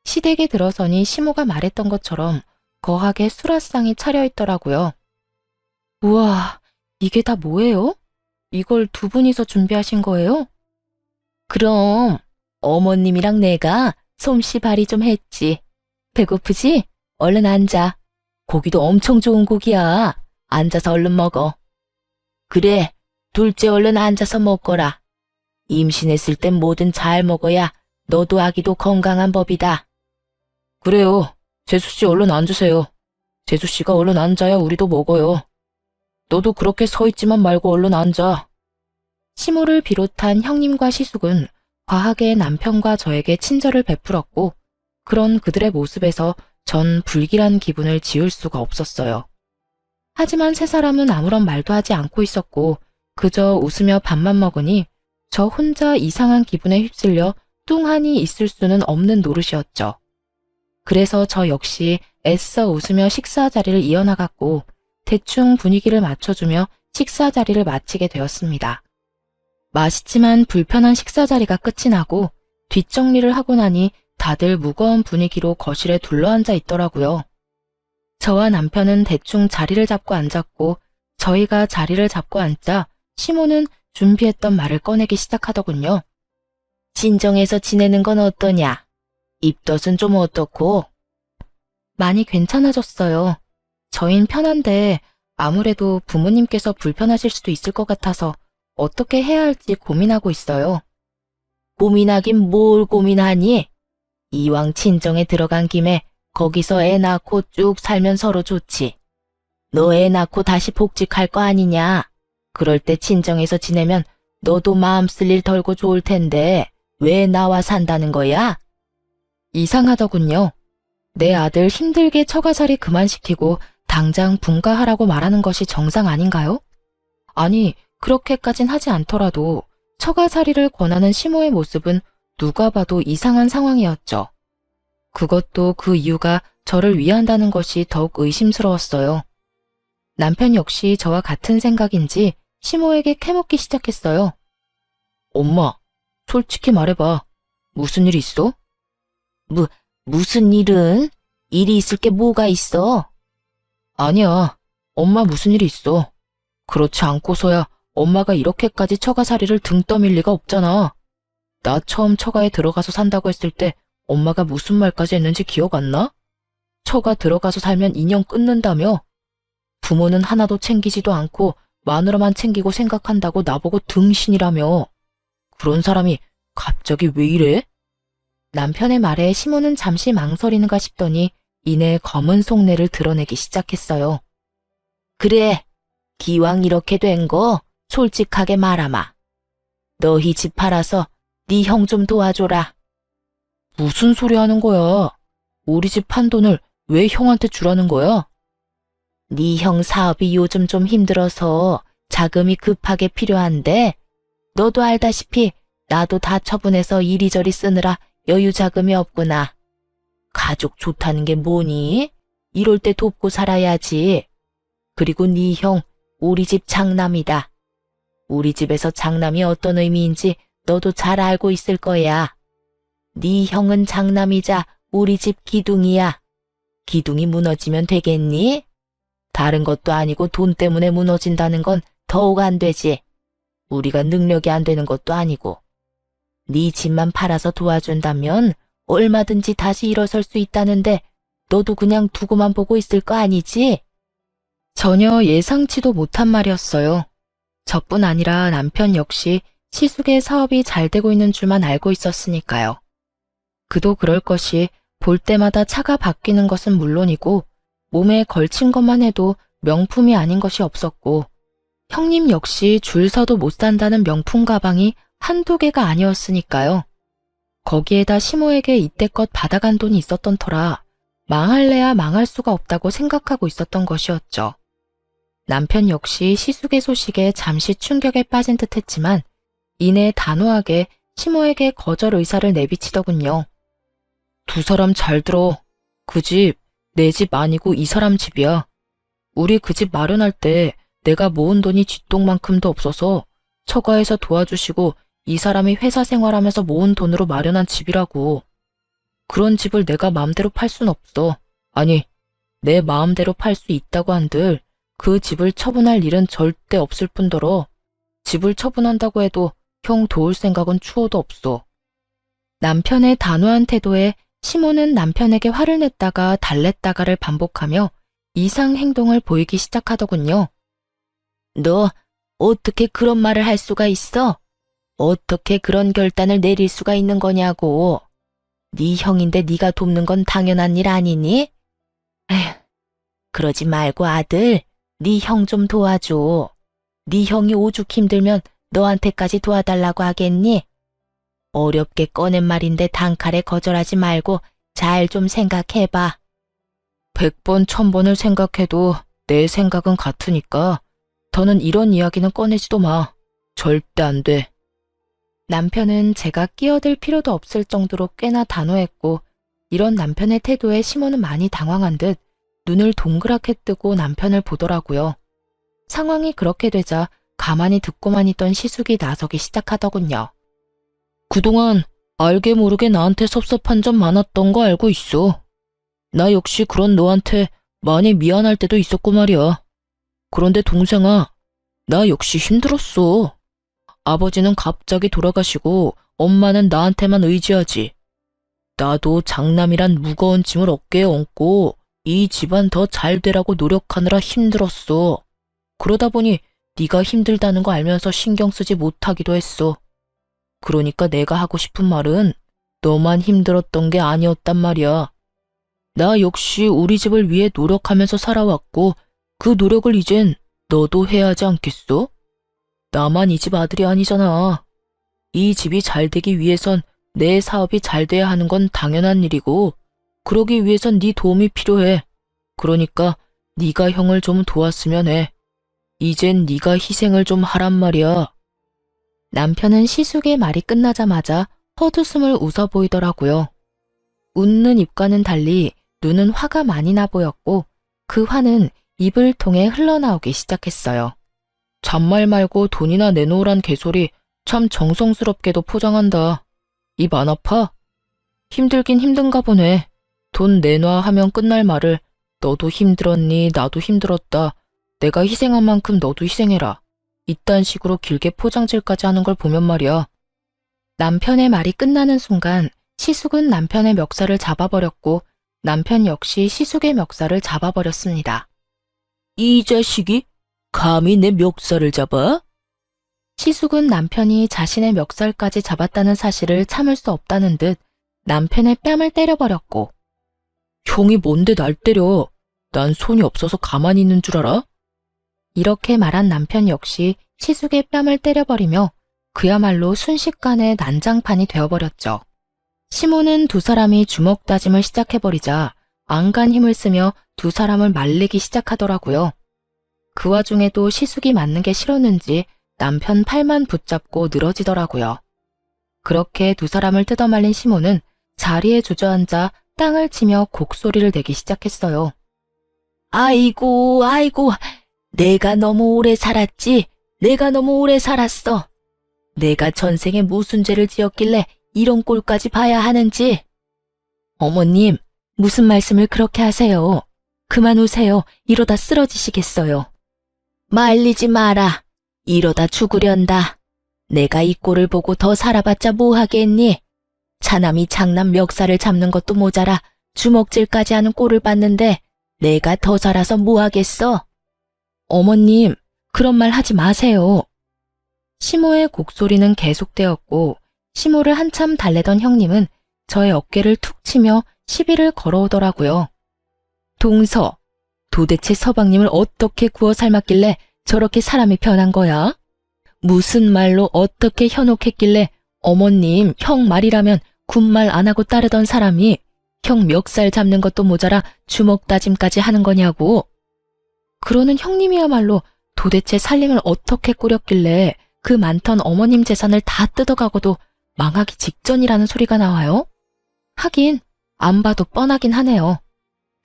시댁에 들어서니 시모가 말했던 것처럼 거하게 수라상이 차려있더라고요. 우와, 이게 다 뭐예요? 이걸 두 분이서 준비하신 거예요? 그럼 어머님이랑 내가 솜씨발휘 좀 했지. 배고프지? 얼른 앉아. 고기도 엄청 좋은 고기야. 앉아서 얼른 먹어. 그래, 둘째 얼른 앉아서 먹거라. 임신했을 땐 뭐든 잘 먹어야 너도 아기도 건강한 법이다. 그래요. 재수씨 얼른 앉으세요. 재수씨가 얼른 앉아야 우리도 먹어요. 너도 그렇게 서 있지만 말고 얼른 앉아. 시모를 비롯한 형님과 시숙은 과하게 남편과 저에게 친절을 베풀었고 그런 그들의 모습에서 전 불길한 기분을 지울 수가 없었어요. 하지만 세 사람은 아무런 말도 하지 않고 있었고 그저 웃으며 밥만 먹으니 저 혼자 이상한 기분에 휩쓸려 뚱하니 있을 수는 없는 노릇이었죠. 그래서 저 역시 애써 웃으며 식사 자리를 이어나갔고 대충 분위기를 맞춰주며 식사 자리를 마치게 되었습니다. 맛있지만 불편한 식사 자리가 끝이 나고 뒷정리를 하고 나니 다들 무거운 분위기로 거실에 둘러앉아 있더라고요. 저와 남편은 대충 자리를 잡고 앉았고 저희가 자리를 잡고 앉자 시모는 준비했던 말을 꺼내기 시작하더군요. 친정에서 지내는 건 어떠냐? 입덧은 좀 어떻고? 많이 괜찮아졌어요. 저흰 편한데 아무래도 부모님께서 불편하실 수도 있을 것 같아서 어떻게 해야 할지 고민하고 있어요. 고민하긴 뭘 고민하니? 이왕 친정에 들어간 김에 거기서 애 낳고 쭉 살면 서로 좋지. 너 애 낳고 다시 복직할 거 아니냐? 그럴 때 친정에서 지내면 너도 마음 쓸 일 덜고 좋을 텐데 왜 나와 산다는 거야? 이상하더군요. 내 아들 힘들게 처가살이 그만시키고 당장 분가하라고 말하는 것이 정상 아닌가요? 아니, 그렇게까진 하지 않더라도 처가살이를 권하는 시모의 모습은 누가 봐도 이상한 상황이었죠. 그것도 그 이유가 저를 위한다는 것이 더욱 의심스러웠어요. 남편 역시 저와 같은 생각인지 시모에게 캐묻기 시작했어요. 엄마, 솔직히 말해봐. 무슨 일 있어? 무슨 일은? 일이 있을 게 뭐가 있어? 아니야. 엄마 무슨 일이 있어. 그렇지 않고서야 엄마가 이렇게까지 처가살이를 등 떠밀 리가 없잖아. 나 처음 처가에 들어가서 산다고 했을 때 엄마가 무슨 말까지 했는지 기억 안 나? 처가 들어가서 살면 인연 끊는다며? 부모는 하나도 챙기지도 않고 마누라만 챙기고 생각한다고 나보고 등신이라며. 그런 사람이 갑자기 왜 이래? 남편의 말에 시모는 잠시 망설이는가 싶더니 이내 검은 속내를 드러내기 시작했어요. 그래, 기왕 이렇게 된 거 솔직하게 말하마. 너희 집 팔아서 네 형 좀 도와줘라. 무슨 소리 하는 거야? 우리 집 판 돈을 왜 형한테 주라는 거야? 네 형 사업이 요즘 좀 힘들어서 자금이 급하게 필요한데 너도 알다시피 나도 다 처분해서 이리저리 쓰느라 여유 자금이 없구나. 가족 좋다는 게 뭐니? 이럴 때 돕고 살아야지. 그리고 네 형 우리 집 장남이다. 우리 집에서 장남이 어떤 의미인지 너도 잘 알고 있을 거야. 네 형은 장남이자 우리 집 기둥이야. 기둥이 무너지면 되겠니? 다른 것도 아니고 돈 때문에 무너진다는 건 더욱 안 되지. 우리가 능력이 안 되는 것도 아니고. 네 집만 팔아서 도와준다면 얼마든지 다시 일어설 수 있다는데 너도 그냥 두고만 보고 있을 거 아니지? 전혀 예상치도 못한 말이었어요. 저뿐 아니라 남편 역시 시숙의 사업이 잘 되고 있는 줄만 알고 있었으니까요. 그도 그럴 것이 볼 때마다 차가 바뀌는 것은 물론이고 몸에 걸친 것만 해도 명품이 아닌 것이 없었고 형님 역시 줄 서도 못 산다는 명품 가방이 한두 개가 아니었으니까요. 거기에다 시모에게 이때껏 받아간 돈이 있었던 터라 망할래야 망할 수가 없다고 생각하고 있었던 것이었죠. 남편 역시 시숙의 소식에 잠시 충격에 빠진 듯 했지만 이내 단호하게 시모에게 거절 의사를 내비치더군요. 두 사람 잘 들어. 그 집, 내 집 아니고 이 사람 집이야. 우리 그 집 마련할 때 내가 모은 돈이 쥐똥만큼도 없어서 처가에서 도와주시고 이 사람이 회사 생활하면서 모은 돈으로 마련한 집이라고. 그런 집을 내가 마음대로 팔 순 없어. 아니, 내 마음대로 팔 수 있다고 한들 그 집을 처분할 일은 절대 없을 뿐더러 집을 처분한다고 해도 형 도울 생각은 추호도 없어. 남편의 단호한 태도에 시모는 남편에게 화를 냈다가 달랬다가를 반복하며 이상 행동을 보이기 시작하더군요. 너 어떻게 그런 말을 할 수가 있어? 어떻게 그런 결단을 내릴 수가 있는 거냐고. 네 형인데 네가 돕는 건 당연한 일 아니니? 에휴, 그러지 말고 아들, 네 형 좀 도와줘. 네 형이 오죽 힘들면 너한테까지 도와달라고 하겠니? 어렵게 꺼낸 말인데 단칼에 거절하지 말고 잘 좀 생각해봐. 100번, 1000번을 생각해도 내 생각은 같으니까 더는 이런 이야기는 꺼내지도 마. 절대 안 돼. 남편은 제가 끼어들 필요도 없을 정도로 꽤나 단호했고 이런 남편의 태도에 시모는 많이 당황한 듯 눈을 동그랗게 뜨고 남편을 보더라고요. 상황이 그렇게 되자 가만히 듣고만 있던 시숙이 나서기 시작하더군요. 그동안 알게 모르게 나한테 섭섭한 점 많았던 거 알고 있어. 나 역시 그런 너한테 많이 미안할 때도 있었고 말이야. 그런데 동생아, 나 역시 힘들었어. 아버지는 갑자기 돌아가시고 엄마는 나한테만 의지하지. 나도 장남이란 무거운 짐을 어깨에 얹고 이 집안 더 잘 되라고 노력하느라 힘들었어. 그러다 보니 네가 힘들다는 거 알면서 신경 쓰지 못하기도 했어. 그러니까 내가 하고 싶은 말은 너만 힘들었던 게 아니었단 말이야. 나 역시 우리 집을 위해 노력하면서 살아왔고 그 노력을 이젠 너도 해야 하지 않겠어? 나만 이 집 아들이 아니잖아. 이 집이 잘 되기 위해선 내 사업이 잘 돼야 하는 건 당연한 일이고 그러기 위해선 네 도움이 필요해. 그러니까 네가 형을 좀 도왔으면 해. 이젠 네가 희생을 좀 하란 말이야. 남편은 시숙의 말이 끝나자마자 헛웃음을 웃어 보이더라고요. 웃는 입과는 달리 눈은 화가 많이 나 보였고 그 화는 입을 통해 흘러나오기 시작했어요. 잔말 말고 돈이나 내놓으란 개소리 참 정성스럽게도 포장한다. 입 안 아파? 힘들긴 힘든가 보네. 돈 내놔 하면 끝날 말을 너도 힘들었니 나도 힘들었다. 내가 희생한 만큼 너도 희생해라. 이딴 식으로 길게 포장질까지 하는 걸 보면 말이야. 남편의 말이 끝나는 순간 시숙은 남편의 멱살을 잡아버렸고 남편 역시 시숙의 멱살을 잡아버렸습니다. 이 자식이 감히 내 멱살을 잡아? 시숙은 남편이 자신의 멱살까지 잡았다는 사실을 참을 수 없다는 듯 남편의 뺨을 때려버렸고 형이 뭔데 날 때려? 난 손이 없어서 가만히 있는 줄 알아? 이렇게 말한 남편 역시 시숙의 뺨을 때려버리며 그야말로 순식간에 난장판이 되어버렸죠. 시모는 두 사람이 주먹 다짐을 시작해버리자 안간 힘을 쓰며 두 사람을 말리기 시작하더라고요. 그 와중에도 시숙이 맞는 게 싫었는지 남편 팔만 붙잡고 늘어지더라고요. 그렇게 두 사람을 뜯어말린 시모는 자리에 주저앉아 땅을 치며 곡소리를 내기 시작했어요. 아이고, 아이고, 내가 너무 오래 살았지. 내가 너무 오래 살았어. 내가 전생에 무슨 죄를 지었길래 이런 꼴까지 봐야 하는지. 어머님, 무슨 말씀을 그렇게 하세요? 그만 우세요. 이러다 쓰러지시겠어요. 말리지 마라. 이러다 죽으련다. 내가 이 꼴을 보고 더 살아봤자 뭐 하겠니? 차남이 장남 멱살을 잡는 것도 모자라 주먹질까지 하는 꼴을 봤는데 내가 더 살아서 뭐 하겠어? 어머님, 그런 말 하지 마세요. 시모의 곡소리는 계속되었고 시모를 한참 달래던 형님은 저의 어깨를 툭 치며 시비를 걸어오더라고요. 동서, 도대체 서방님을 어떻게 구워 삶았길래 저렇게 사람이 변한 거야? 무슨 말로 어떻게 현혹했길래 어머님, 형 말이라면 군말 안 하고 따르던 사람이 형 멱살 잡는 것도 모자라 주먹 다짐까지 하는 거냐고. 그러는 형님이야말로 도대체 살림을 어떻게 꾸렸길래 그 많던 어머님 재산을 다 뜯어가고도 망하기 직전이라는 소리가 나와요? 하긴 안 봐도 뻔하긴 하네요.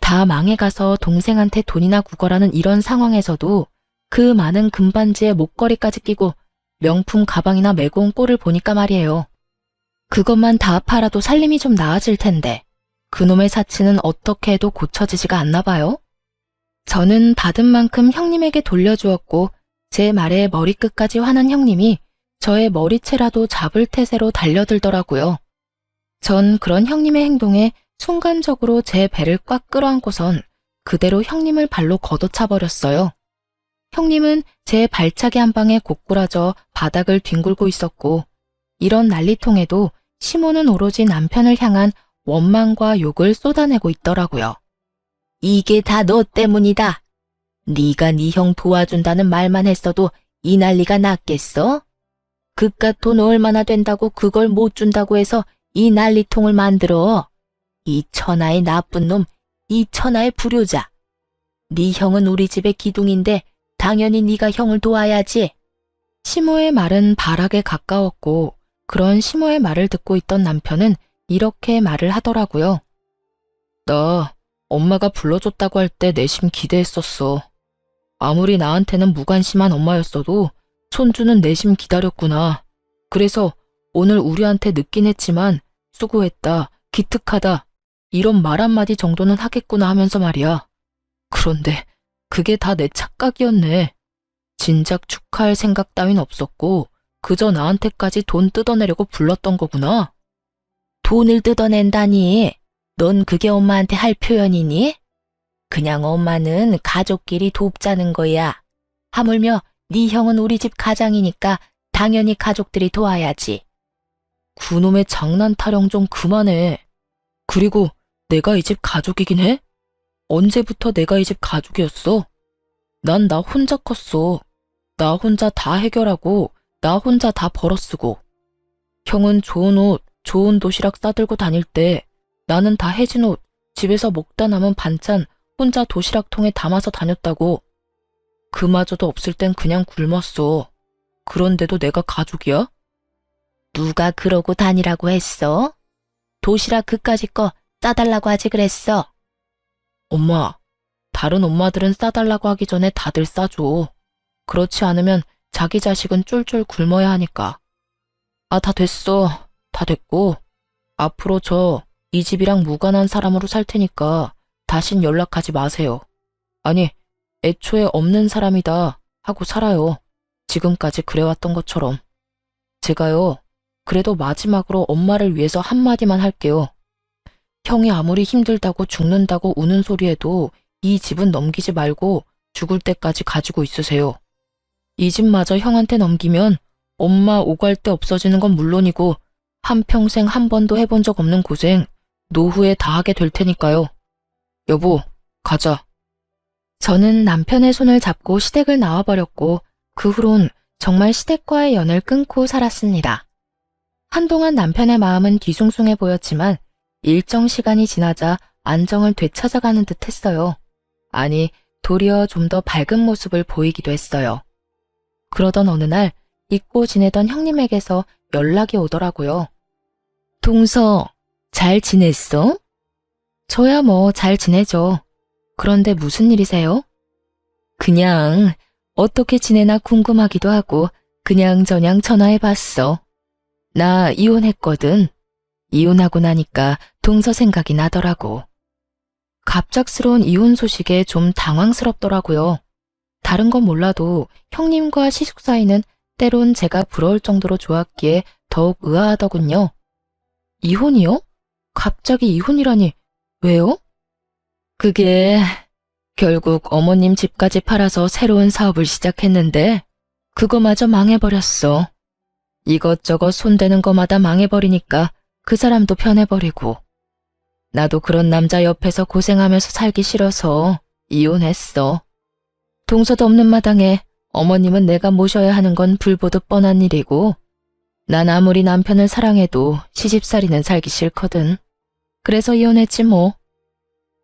다 망해가서 동생한테 돈이나 구걸하는 이런 상황에서도 그 많은 금반지에 목걸이까지 끼고 명품 가방이나 메고 온 꼴을 보니까 말이에요. 그것만 다 팔아도 살림이 좀 나아질 텐데 그놈의 사치는 어떻게 해도 고쳐지지가 않나 봐요. 저는 받은 만큼 형님에게 돌려주었고 제 말에 머리끝까지 화난 형님이 저의 머리채라도 잡을 태세로 달려들더라고요. 전 그런 형님의 행동에 순간적으로 제 배를 꽉 끌어안고선 그대로 형님을 발로 걷어차버렸어요. 형님은 제 발차기 한 방에 고꾸라져 바닥을 뒹굴고 있었고 이런 난리통에도 시모는 오로지 남편을 향한 원망과 욕을 쏟아내고 있더라고요. 이게 다 너 때문이다. 네가 네 형 도와준다는 말만 했어도 이 난리가 났겠어? 그깟 돈 얼마나 된다고 그걸 못 준다고 해서 이 난리통을 만들어. 이 천하의 나쁜 놈, 이 천하의 불효자. 네 형은 우리 집의 기둥인데 당연히 네가 형을 도와야지. 시모의 말은 발악에 가까웠고 그런 시모의 말을 듣고 있던 남편은 이렇게 말을 하더라고요. 나 엄마가 불러줬다고 할 때 내심 기대했었어. 아무리 나한테는 무관심한 엄마였어도 손주는 내심 기다렸구나. 그래서 오늘 우리한테 늦긴 했지만 수고했다, 기특하다 이런 말 한마디 정도는 하겠구나 하면서 말이야. 그런데 그게 다 내 착각이었네. 진작 축하할 생각 따윈 없었고 그저 나한테까지 돈 뜯어내려고 불렀던 거구나. 돈을 뜯어낸다니? 넌 그게 엄마한테 할 표현이니? 그냥 엄마는 가족끼리 돕자는 거야. 하물며 네 형은 우리 집 가장이니까 당연히 가족들이 도와야지. 그놈의 장난 타령 좀 그만해. 그리고 내가 이 집 가족이긴 해? 언제부터 내가 이 집 가족이었어? 난 나 혼자 컸어. 나 혼자 다 해결하고 나 혼자 다 벌어쓰고. 형은 좋은 옷, 좋은 도시락 싸들고 다닐 때 나는 다 해진 옷, 집에서 먹다 남은 반찬 혼자 도시락통에 담아서 다녔다고. 그마저도 없을 땐 그냥 굶었어. 그런데도 내가 가족이야? 누가 그러고 다니라고 했어? 도시락 그까짓 거 싸달라고 하지 그랬어. 엄마, 다른 엄마들은 싸달라고 하기 전에 다들 싸줘. 그렇지 않으면 자기 자식은 쫄쫄 굶어야 하니까. 아, 다 됐어. 다 됐고. 앞으로 저 이 집이랑 무관한 사람으로 살 테니까 다신 연락하지 마세요. 아니, 애초에 없는 사람이다 하고 살아요. 지금까지 그래왔던 것처럼. 제가요, 그래도 마지막으로 엄마를 위해서 한마디만 할게요. 형이 아무리 힘들다고 죽는다고 우는 소리에도 이 집은 넘기지 말고 죽을 때까지 가지고 있으세요. 이 집마저 형한테 넘기면 엄마 오갈 데 없어지는 건 물론이고 한평생 한 번도 해본 적 없는 고생 노후에 다 하게 될 테니까요. 여보, 가자. 저는 남편의 손을 잡고 시댁을 나와버렸고 그 후론 정말 시댁과의 연을 끊고 살았습니다. 한동안 남편의 마음은 뒤숭숭해 보였지만 일정 시간이 지나자 안정을 되찾아가는 듯 했어요. 아니, 도리어 좀 더 밝은 모습을 보이기도 했어요. 그러던 어느 날 잊고 지내던 형님에게서 연락이 오더라고요. 동서, 잘 지냈어? 저야 뭐 잘 지내죠. 그런데 무슨 일이세요? 그냥 어떻게 지내나 궁금하기도 하고 그냥저냥 전화해봤어. 나 이혼했거든. 이혼하고 나니까 동서 생각이 나더라고. 갑작스러운 이혼 소식에 좀 당황스럽더라고요. 다른 건 몰라도 형님과 시숙 사이는 때론 제가 부러울 정도로 좋았기에 더욱 의아하더군요. 이혼이요? 갑자기 이혼이라니 왜요? 그게 결국 어머님 집까지 팔아서 새로운 사업을 시작했는데 그거마저 망해버렸어. 이것저것 손대는 거마다 망해버리니까 그 사람도 편해버리고. 나도 그런 남자 옆에서 고생하면서 살기 싫어서 이혼했어. 동서도 없는 마당에 어머님은 내가 모셔야 하는 건 불보듯 뻔한 일이고 난 아무리 남편을 사랑해도 시집살이는 살기 싫거든. 그래서 이혼했지 뭐.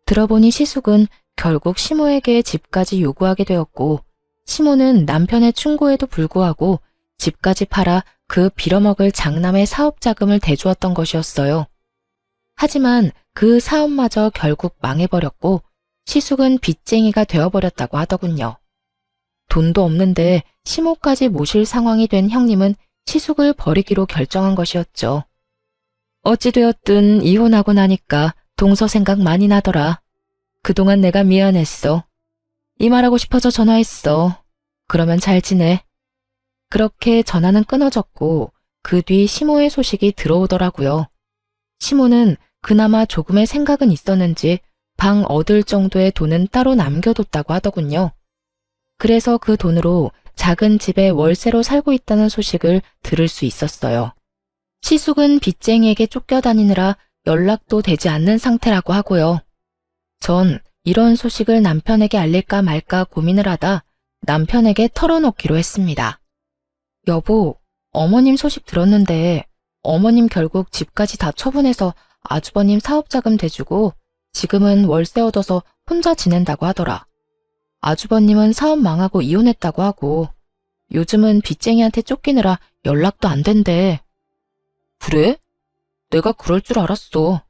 들어보니 시숙은 결국 시모에게 집까지 요구하게 되었고 시모는 남편의 충고에도 불구하고 집까지 팔아 그 빌어먹을 장남의 사업 자금을 대주었던 것이었어요. 하지만 그 사업마저 결국 망해버렸고 시숙은 빚쟁이가 되어버렸다고 하더군요. 돈도 없는데 시모까지 모실 상황이 된 형님은 시숙을 버리기로 결정한 것이었죠. 어찌되었든 이혼하고 나니까 동서 생각 많이 나더라. 그동안 내가 미안했어. 이 말하고 싶어서 전화했어. 그러면 잘 지내. 그렇게 전화는 끊어졌고 그 뒤 시모의 소식이 들어오더라고요. 시모는 그나마 조금의 생각은 있었는지 방 얻을 정도의 돈은 따로 남겨뒀다고 하더군요. 그래서 그 돈으로 작은 집에 월세로 살고 있다는 소식을 들을 수 있었어요. 시숙은 빚쟁이에게 쫓겨다니느라 연락도 되지 않는 상태라고 하고요. 전 이런 소식을 남편에게 알릴까 말까 고민을 하다 남편에게 털어놓기로 했습니다. 여보, 어머님 소식 들었는데 어머님 결국 집까지 다 처분해서 아주버님 사업자금 대주고 지금은 월세 얻어서 혼자 지낸다고 하더라. 아주버님은 사업 망하고 이혼했다고 하고 요즘은 빚쟁이한테 쫓기느라 연락도 안 된대. 그래? 내가 그럴 줄 알았어.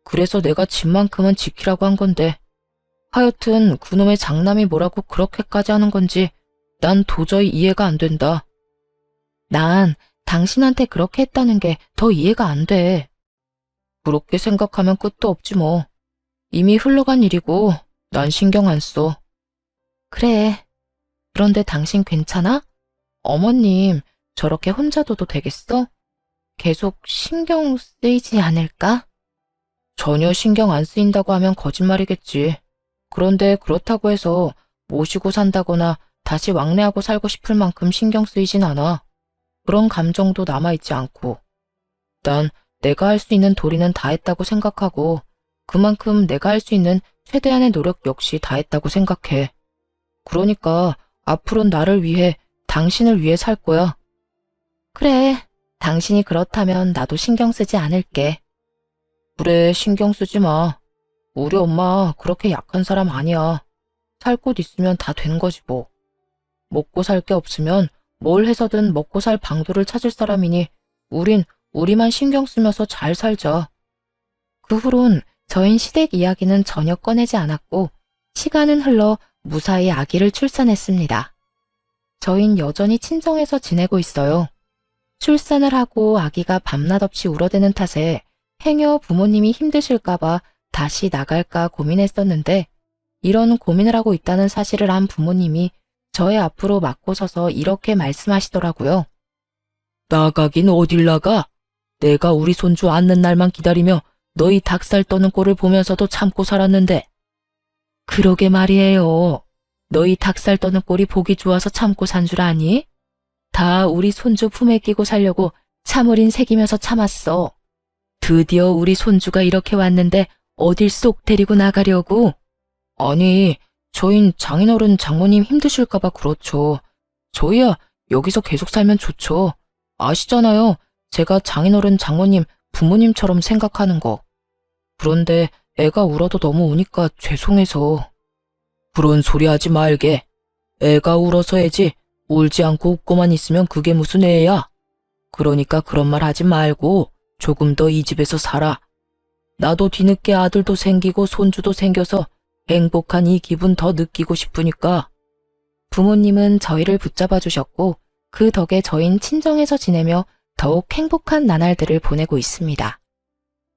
그래서 내가 집만큼은 지키라고 한 건데 하여튼 그놈의 장남이 뭐라고 그렇게까지 하는 건지 난 도저히 이해가 안 된다. 난 당신한테 그렇게 했다는 게 더 이해가 안 돼. 그렇게 생각하면 끝도 없지 뭐. 이미 흘러간 일이고 난 신경 안 써. 그래. 그런데 당신 괜찮아? 어머님 저렇게 혼자 둬도 되겠어? 계속 신경 쓰이지 않을까? 전혀 신경 안 쓰인다고 하면 거짓말이겠지. 그런데 그렇다고 해서 모시고 산다거나 다시 왕래하고 살고 싶을 만큼 신경 쓰이진 않아. 그런 감정도 남아있지 않고. 난 내가 할 수 있는 도리는 다 했다고 생각하고 그만큼 내가 할 수 있는 최대한의 노력 역시 다 했다고 생각해. 그러니까 앞으로는 나를 위해, 당신을 위해 살 거야. 그래, 당신이 그렇다면 나도 신경 쓰지 않을게. 그래, 신경 쓰지 마. 우리 엄마 그렇게 약한 사람 아니야. 살 곳 있으면 다 된 거지 뭐. 먹고 살 게 없으면 뭘 해서든 먹고 살 방도를 찾을 사람이니 우린 우리만 신경 쓰면서 잘 살자. 그 후론 저인 시댁 이야기는 전혀 꺼내지 않았고 시간은 흘러 무사히 아기를 출산했습니다. 저인 여전히 친정에서 지내고 있어요. 출산을 하고 아기가 밤낮 없이 울어대는 탓에 행여 부모님이 힘드실까봐 다시 나갈까 고민했었는데 이런 고민을 하고 있다는 사실을 안 부모님이 저의 앞으로 맞고 서서 이렇게 말씀하시더라고요. 나가긴 어딜 나가? 내가 우리 손주 앉는 날만 기다리며 너희 닭살 떠는 꼴을 보면서도 참고 살았는데. 그러게 말이에요. 너희 닭살 떠는 꼴이 보기 좋아서 참고 산 줄 아니? 다 우리 손주 품에 끼고 살려고 참을인 새기면서 참았어. 드디어 우리 손주가 이렇게 왔는데 어딜 쏙 데리고 나가려고? 아니, 저흰 장인어른 장모님 힘드실까봐 그렇죠. 저희야 여기서 계속 살면 좋죠. 아시잖아요. 제가 장인어른 장모님 부모님처럼 생각하는 거. 그런데 애가 울어도 너무 우니까 죄송해서. 그런 소리 하지 말게. 애가 울어서 애지 울지 않고 웃고만 있으면 그게 무슨 애야. 그러니까 그런 말 하지 말고 조금 더 이 집에서 살아. 나도 뒤늦게 아들도 생기고 손주도 생겨서 행복한 이 기분 더 느끼고 싶으니까. 부모님은 저희를 붙잡아 주셨고 그 덕에 저흰 친정에서 지내며 더욱 행복한 나날들을 보내고 있습니다.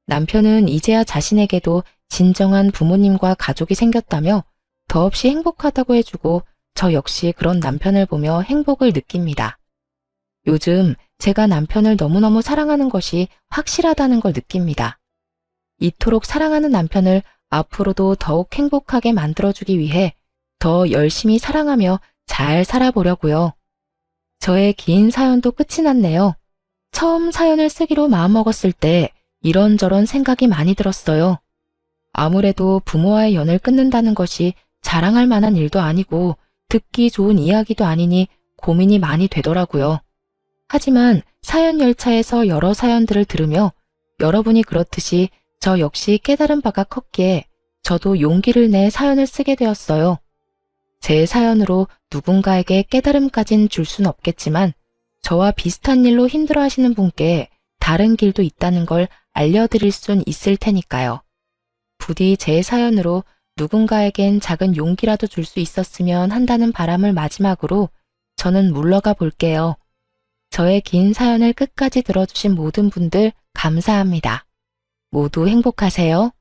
남편은 이제야 자신에게도 진정한 부모님과 가족이 생겼다며 더없이 행복하다고 해주고 저 역시 그런 남편을 보며 행복을 느낍니다. 요즘 제가 남편을 너무너무 사랑하는 것이 확실하다는 걸 느낍니다. 이토록 사랑하는 남편을 앞으로도 더욱 행복하게 만들어주기 위해 더 열심히 사랑하며 잘 살아보려고요. 저의 긴 사연도 끝이 났네요. 처음 사연을 쓰기로 마음먹었을 때 이런저런 생각이 많이 들었어요. 아무래도 부모와의 연을 끊는다는 것이 자랑할 만한 일도 아니고 듣기 좋은 이야기도 아니니 고민이 많이 되더라고요. 하지만 사연 열차에서 여러 사연들을 들으며 여러분이 그렇듯이 저 역시 깨달은 바가 컸기에 저도 용기를 내 사연을 쓰게 되었어요. 제 사연으로 누군가에게 깨달음까진 줄 순 없겠지만 저와 비슷한 일로 힘들어하시는 분께 다른 길도 있다는 걸 알려드릴 순 있을 테니까요. 부디 제 사연으로 누군가에겐 작은 용기라도 줄 수 있었으면 한다는 바람을 마지막으로 저는 물러가 볼게요. 저의 긴 사연을 끝까지 들어주신 모든 분들 감사합니다. 모두 행복하세요.